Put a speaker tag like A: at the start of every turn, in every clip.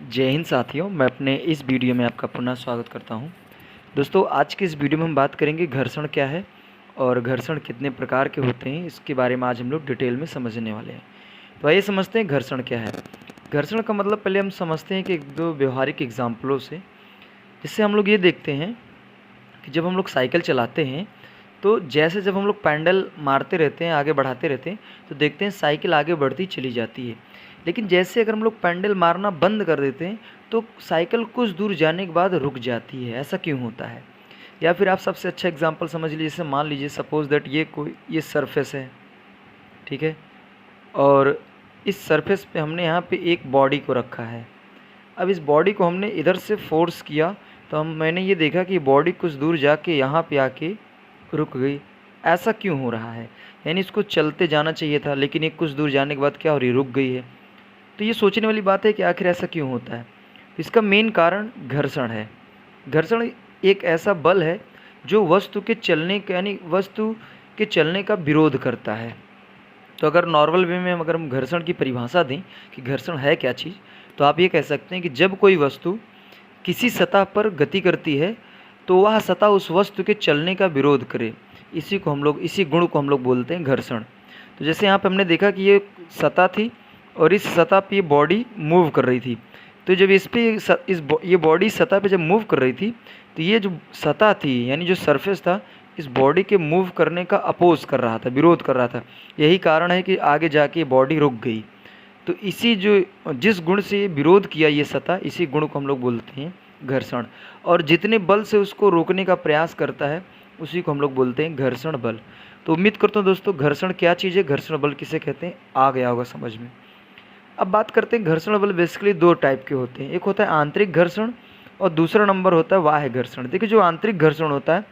A: जय हिंद साथियों, मैं अपने इस वीडियो में आपका पुनः स्वागत करता हूं। दोस्तों, आज की इस वीडियो में हम बात करेंगे घर्षण क्या है और घर्षण कितने प्रकार के होते हैं। इसके बारे में आज हम लोग डिटेल में समझने वाले हैं। तो आइए समझते हैं घर्षण क्या है। घर्षण का मतलब पहले हम समझते हैं कि एक दो व्यवहारिक एग्जाम्पलों से, जिससे हम लोग ये देखते हैं कि जब हम लोग साइकिल चलाते हैं तो जैसे जब हम लोग पैडल मारते रहते हैं, आगे बढ़ाते रहते हैं, तो देखते हैं साइकिल आगे बढ़ती चली जाती है। लेकिन जैसे अगर हम लोग पैडल मारना बंद कर देते हैं तो साइकिल कुछ दूर जाने के बाद रुक जाती है। ऐसा क्यों होता है? या फिर आप सबसे अच्छा एग्जांपल समझ लीजिए, जैसे मान लीजिए सपोज दैट ये सरफेस है, ठीक है, और इस सरफेस पे हमने यहाँ पे एक बॉडी को रखा है। अब इस बॉडी को हमने इधर से फोर्स किया तो मैंने ये देखा कि बॉडी कुछ दूर जाके यहाँ पे आके रुक गई। ऐसा क्यों हो रहा है? यानी इसको चलते जाना चाहिए था, लेकिन ये कुछ दूर जाने के बाद क्या हो रही, रुक गई है। तो ये सोचने वाली बात है कि आखिर ऐसा क्यों होता है। इसका मेन कारण घर्षण है। घर्षण एक ऐसा बल है जो वस्तु के चलने का, यानी वस्तु के चलने का विरोध करता है। तो अगर नॉर्मल वे में अगर हम घर्षण की परिभाषा दें कि घर्षण है क्या चीज़, तो आप ये कह सकते हैं कि जब कोई वस्तु किसी सतह पर गति करती है तो वह सतह उस वस्तु के चलने का विरोध करे, इसी गुण को हम लोग बोलते हैं घर्षण। तो जैसे यहाँ पे हमने देखा कि ये सतह थी और इस सतह पे ये बॉडी मूव कर रही थी। तो जब ये बॉडी सतह पे जब मूव कर रही थी तो ये जो सतह थी, यानी जो सरफेस था, इस बॉडी के मूव करने का अपोज कर रहा था, विरोध कर रहा था। यही कारण है कि आगे जाके ये बॉडी रुक गई। तो जिस गुण से ये विरोध किया ये सतह, इसी गुण को हम लोग बोलते हैं घर्षण। और जितने बल से उसको रोकने का प्रयास करता है उसी को हम लोग बोलते हैं घर्षण बल। तो उम्मीद करता हूँ दोस्तों घर्षण क्या चीज़ है, घर्षण बल किसे कहते हैं, आ गया होगा समझ में। अब बात करते हैं घर्षण बल बेसिकली दो टाइप के होते हैं। एक होता है आंतरिक घर्षण और दूसरा नंबर होता है बाह्य घर्षण। देखिए, जो आंतरिक घर्षण होता है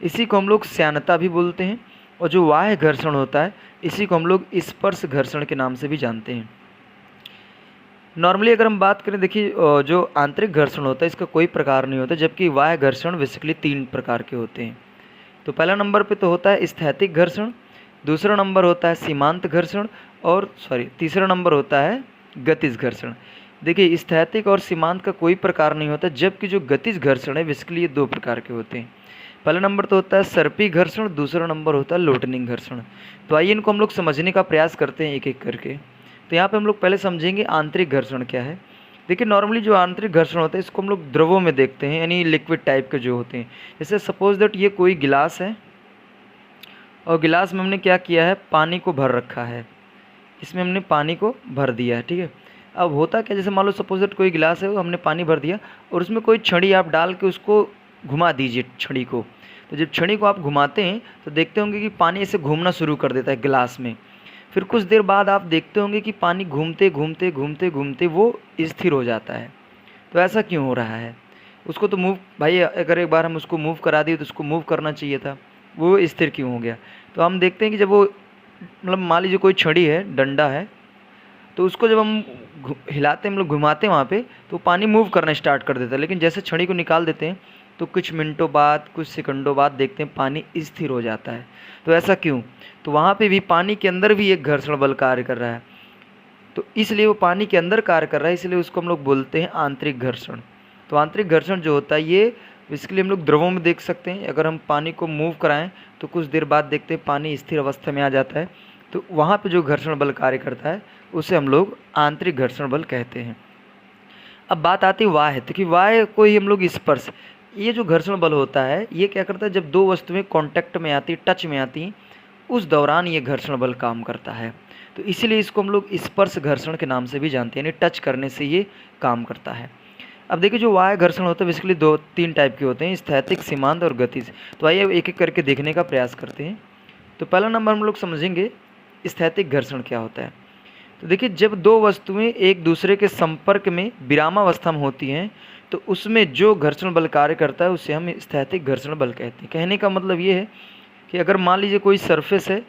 A: इसी को हम लोग श्यानता भी बोलते हैं, और जो बाह्य घर्षण होता है इसी को हम लोग स्पर्श घर्षण के नाम से भी जानते हैं। नॉर्मली अगर हम बात करें, देखिए जो आंतरिक घर्षण होता है इसका कोई प्रकार नहीं होता, जबकि बाह्य घर्षण बेसिकली 3 प्रकार के होते हैं। तो पहला नंबर पे तो होता है स्थैतिक घर्षण, दूसरा नंबर होता है सीमांत घर्षण, और तीसरा नंबर होता है गतिज घर्षण। देखिए, स्थैतिक और सीमांत का कोई प्रकार नहीं होता, जबकि जो गतिज घर्षण है बेसिकली ये 2 प्रकार के होते हैं। पहला नंबर तो होता है सर्पी घर्षण, दूसरा नंबर होता है लोटनिंग घर्षण। तो आइए इनको हम लोग समझने का प्रयास करते हैं एक एक करके। तो यहाँ पे हम लोग पहले समझेंगे आंतरिक घर्षण क्या है। देखिए, नॉर्मली जो आंतरिक घर्षण होता है इसको हम लोग द्रवों में देखते हैं, यानी लिक्विड टाइप के जो होते हैं। जैसे सपोज दैट ये कोई गिलास है और गिलास में हमने क्या किया है, पानी को भर रखा है। इसमें हमने पानी को भर दिया है, ठीक है। अब होता क्या, जैसे मान लो सपोज दैट कोई गिलास है, वो हमने पानी भर दिया और उसमें कोई छड़ी आप डाल के उसको घुमा दीजिए छड़ी को। तो जब छड़ी को आप घुमाते हैं तो देखते होंगे कि पानी ऐसे घूमना शुरू कर देता है गिलास में। फिर कुछ देर बाद आप देखते होंगे कि पानी घूमते घूमते घूमते घूमते वो स्थिर हो जाता है। तो ऐसा क्यों हो रहा है? उसको तो मूव, भाई अगर एक बार हम उसको मूव करा दिए तो उसको मूव करना चाहिए था, वो स्थिर क्यों हो गया? तो हम देखते हैं कि जब वो, मतलब मान लीजिए कोई छड़ी है, डंडा है, तो उसको जब हम हिलाते हैं, मतलब घुमाते हैं वहाँ पे, तो पानी मूव करना स्टार्ट कर देता है। लेकिन जैसे छड़ी को निकाल देते हैं तो कुछ मिनटों बाद, कुछ सेकंडों बाद देखते हैं पानी स्थिर हो जाता है। तो ऐसा क्यों? तो वहाँ पे भी पानी के अंदर भी एक घर्षण बल कार्य कर रहा है। तो इसलिए वो पानी के अंदर कार्य कर रहा है, इसलिए उसको हम लोग बोलते हैं आंतरिक घर्षण। तो आंतरिक घर्षण जो होता है ये इसके हम लोग द्रवों में देख सकते हैं। अगर हम पानी को मूव कराएं तो कुछ देर बाद देखते हैं पानी स्थिर अवस्था में आ जाता है। तो वहाँ पे जो घर्षण बल कार्य करता है उसे हम लोग आंतरिक घर्षण बल कहते हैं। अब बात आती है वाह्य। तो कि वाह्य को ही हम लोग स्पर्श, ये जो घर्षण बल होता है ये क्या करता है, जब दो वस्तुएं कांटेक्ट में आती, टच में आती, उस दौरान ये घर्षण बल काम करता है। तो इसीलिए इसको हम लोग स्पर्श घर्षण के नाम से भी जानते हैं, यानी टच करने से ये काम करता है। अब देखिए, जो वाह्य घर्षण होता है बेसिकली 2-3 टाइप के होते हैं, स्थैतिक, सीमांत और गतिज। तो आइए एक एक करके देखने का प्रयास करते हैं। तो पहला नंबर हम लोग समझेंगे स्थैतिक घर्षण क्या होता है। तो देखिए, जब दो वस्तुएं एक दूसरे के संपर्क में विरामावस्था में होती हैं तो उसमें जो घर्षण बल कार्य करता है उसे हम स्थैतिक घर्षण बल कहते हैं। कहने का मतलब ये है कि अगर मान लीजिए कोई सरफेस है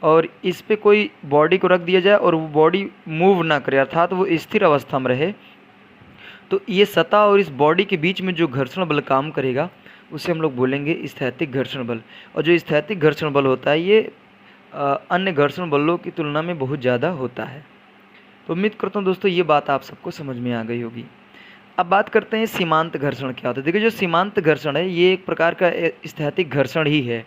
A: और इस पे कोई बॉडी को रख दिया जाए और वो बॉडी मूव ना करे, अर्थात वो स्थिर अवस्था में रहे, तो ये सतह और इस बॉडी के बीच में जो घर्षण बल काम करेगा उसे हम लोग बोलेंगे स्थैतिक घर्षण बल। और जो स्थैतिक घर्षण बल होता है ये अन्य घर्षण बलों की तुलना में बहुत ज़्यादा होता है। तो उम्मीद करता हूँ दोस्तों ये बात आप सबको समझ में आ गई होगी। अब बात करते हैं सीमांत घर्षण क्या होता है। देखिए जो सीमांत घर्षण है ये एक प्रकार का स्थैतिक घर्षण ही है।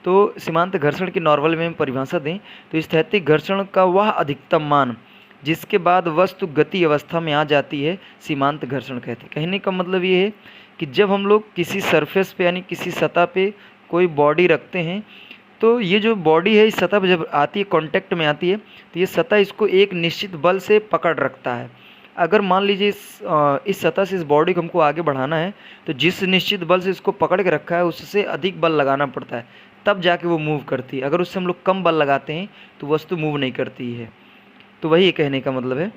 A: तो सीमांत घर्षण की नॉर्मल में परिभाषा दें तो स्थैतिक घर्षण का वह अधिकतम मान जिसके बाद वस्तु गति अवस्था में आ जाती है सीमांत घर्षण कहते हैं। कहने का मतलब ये है कि जब हम लोग किसी सरफेस पे यानी किसी सतह पे कोई बॉडी रखते हैं तो ये जो बॉडी है इस सतह पर जब आती है कांटेक्ट में आती है तो ये सतह इसको एक निश्चित बल से पकड़ रखता है। अगर मान लीजिए इस सतह से इस बॉडी को हमको आगे बढ़ाना है तो जिस निश्चित बल से इसको पकड़ के रखा है उससे अधिक बल लगाना पड़ता है तब जाके वो मूव करती है। अगर उससे हम लोग कम बल लगाते हैं तो वस्तु मूव नहीं करती है। तो वही कहने का मतलब है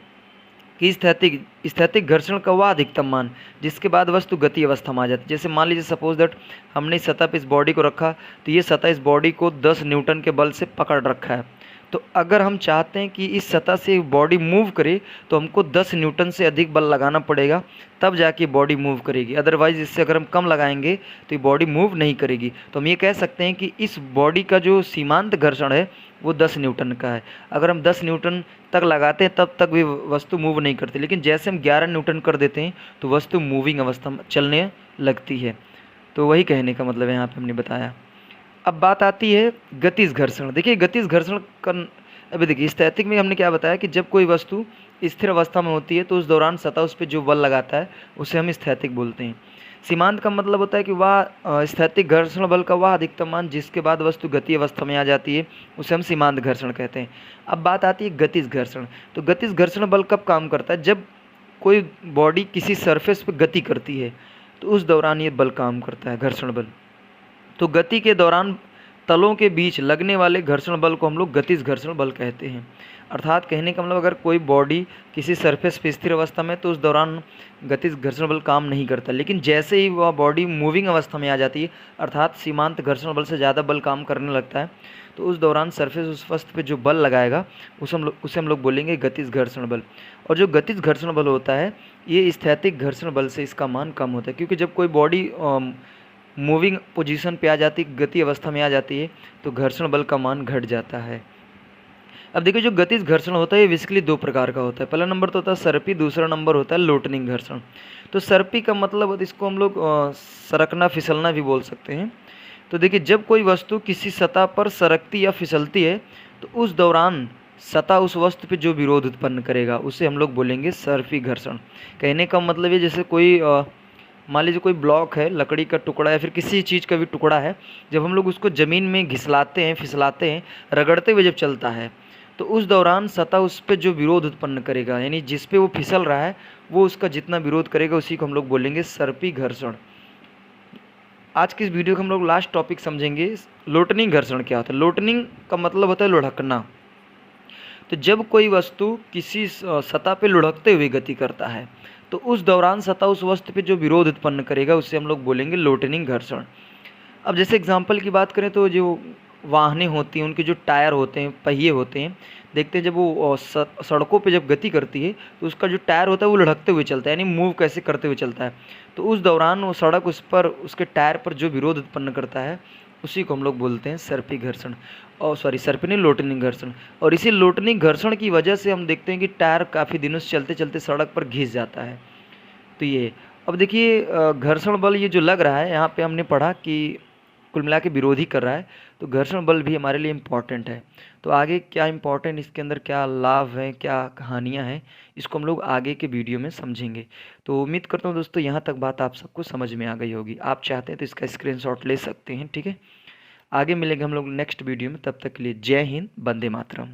A: कि स्थैतिक घर्षण का वह अधिकतम मान जिसके बाद वस्तु गति अवस्था में आ जाती है। जैसे मान लीजिए सपोज दैट हमने इस सतह पे इस बॉडी को रखा तो ये सतह इस बॉडी को 10 न्यूटन के बल से पकड़ रखा है। तो अगर हम चाहते हैं कि इस सतह से बॉडी मूव करे तो हमको 10 न्यूटन से अधिक बल लगाना पड़ेगा तब जाके बॉडी मूव करेगी। अदरवाइज इससे अगर हम कम लगाएंगे तो ये बॉडी मूव नहीं करेगी। तो हम ये कह सकते हैं कि इस बॉडी का जो सीमांत घर्षण है वो 10 न्यूटन का है। अगर हम 10 न्यूटन तक लगाते हैं तब तक भी वस्तु मूव नहीं करती, लेकिन जैसे हम 11 न्यूटन कर देते हैं तो वस्तु मूविंग अवस्था में चलने लगती है। तो वही कहने का मतलब है यहाँ पे हमने बताया। अब बात आती है गतिज घर्षण। देखिए गतिज घर्षण का अभी देखिए स्थैतिक में हमने क्या बताया कि जब कोई वस्तु स्थिर अवस्था में होती है तो उस दौरान सतह उस पर जो बल लगाता है उसे हम स्थैतिक बोलते हैं। सीमांत का मतलब होता है कि वह स्थैतिक घर्षण बल का वह अधिकतम मान जिसके बाद वस्तु गति अवस्था में आ जाती है उसे हम सीमांत घर्षण कहते हैं। अब बात आती है गतिज घर्षण। तो गतिज घर्षण बल कब काम करता है? जब कोई बॉडी किसी सरफेस पर गति करती है तो उस दौरान ये बल काम करता है, घर्षण बल। तो गति के दौरान तलों के बीच लगने वाले घर्षण बल को हम लोग गतिज घर्षण बल कहते हैं। अर्थात कहने का मतलब अगर कोई बॉडी किसी सरफेस पे स्थिर अवस्था में तो उस दौरान गतिज घर्षण बल काम नहीं करता, लेकिन जैसे ही वह बॉडी मूविंग अवस्था में आ जाती है अर्थात सीमांत घर्षण बल से ज़्यादा बल काम करने लगता है तो उस दौरान सरफेस उस वस्तु पे जो बल लगाएगा उसे हम लोग बोलेंगे गतिज घर्षण बल। और जो गतिज घर्षण बल होता है ये स्थैतिक घर्षण बल से इसका मान कम होता है, क्योंकि जब कोई बॉडी मूविंग पोजीशन पे आ जाती गति अवस्था में आ जाती है तो घर्षण बल का मान घट जाता है। अब देखिए जो गतिज घर्षण होता है ये बेसिकली दो प्रकार का होता है। पहला नंबर तो होता है सर्पी, दूसरा नंबर होता है लोटनिंग घर्षण। तो सर्पी का मतलब इसको हम लोग सरकना फिसलना भी बोल सकते हैं। तो देखिए जब कोई वस्तु किसी सतह पर सरकती या फिसलती है तो उस दौरान सतह उस वस्तु पे जो विरोध उत्पन्न करेगा उसे हम लोग बोलेंगे सर्पी घर्षण। कहने का मतलब है जैसे कोई मान लीजिए कोई ब्लॉक है, लकड़ी का टुकड़ा है, फिर किसी चीज़ का भी टुकड़ा है, जब हम लोग उसको ज़मीन में घिसलाते हैं, फिसलाते हैं, रगड़ते हुए जब चलता है तो उस दौरान सतह उस पर जो विरोध उत्पन्न करेगा यानी जिस पे वो फिसल रहा है वो उसका जितना विरोध करेगा उसी को हम लोग बोलेंगे सर्पी घर्षण। आज की इस वीडियो का हम लोग लास्ट टॉपिक समझेंगे लोटनिंग घर्षण क्या होता है। लोटनिंग का मतलब होता है लुढ़कना। तो जब कोई वस्तु किसी सतह पे लुढ़कते हुए गति करता है तो उस दौरान सतह उस वस्तु पे जो विरोध उत्पन्न करेगा उससे हम लोग बोलेंगे लोटनिंग घर्षण। अब जैसे एग्जांपल की बात करें तो जो वाहनें होती हैं उनके जो टायर होते हैं, पहिए होते हैं, देखते हैं जब वो सड़कों पे जब गति करती है तो उसका जो टायर होता है वो लुढ़कते हुए चलता है यानी मूव कैसे करते हुए चलता है। तो उस दौरान वो सड़क उस पर उसके टायर पर जो विरोध उत्पन्न करता है उसी को हम लोग बोलते हैं सर्पी घर्षण। और सर्पी नहीं, लोटनिंग घर्षण। और इसी लोटनिंग घर्षण की वजह से हम देखते हैं कि टायर काफ़ी दिनों से चलते चलते सड़क पर घिस जाता है। तो ये अब देखिए घर्षण बल ये जो लग रहा है यहाँ पे हमने पढ़ा कि कुल मिला के विरोधी कर रहा है, तो घर्षण बल भी हमारे लिए इम्पॉर्टेंट है। तो आगे क्या इम्पॉर्टेंट, इसके अंदर क्या लाभ हैं, क्या कहानियाँ हैं, इसको हम लोग आगे के वीडियो में समझेंगे। तो उम्मीद करता हूँ दोस्तों यहाँ तक बात आप सबको समझ में आ गई होगी। आप चाहते हैं तो इसका स्क्रीनशॉट ले सकते हैं, ठीक है। आगे मिलेंगे हम लोग नेक्स्ट वीडियो में, तब तक के लिए जय हिंद, वंदे मातरम।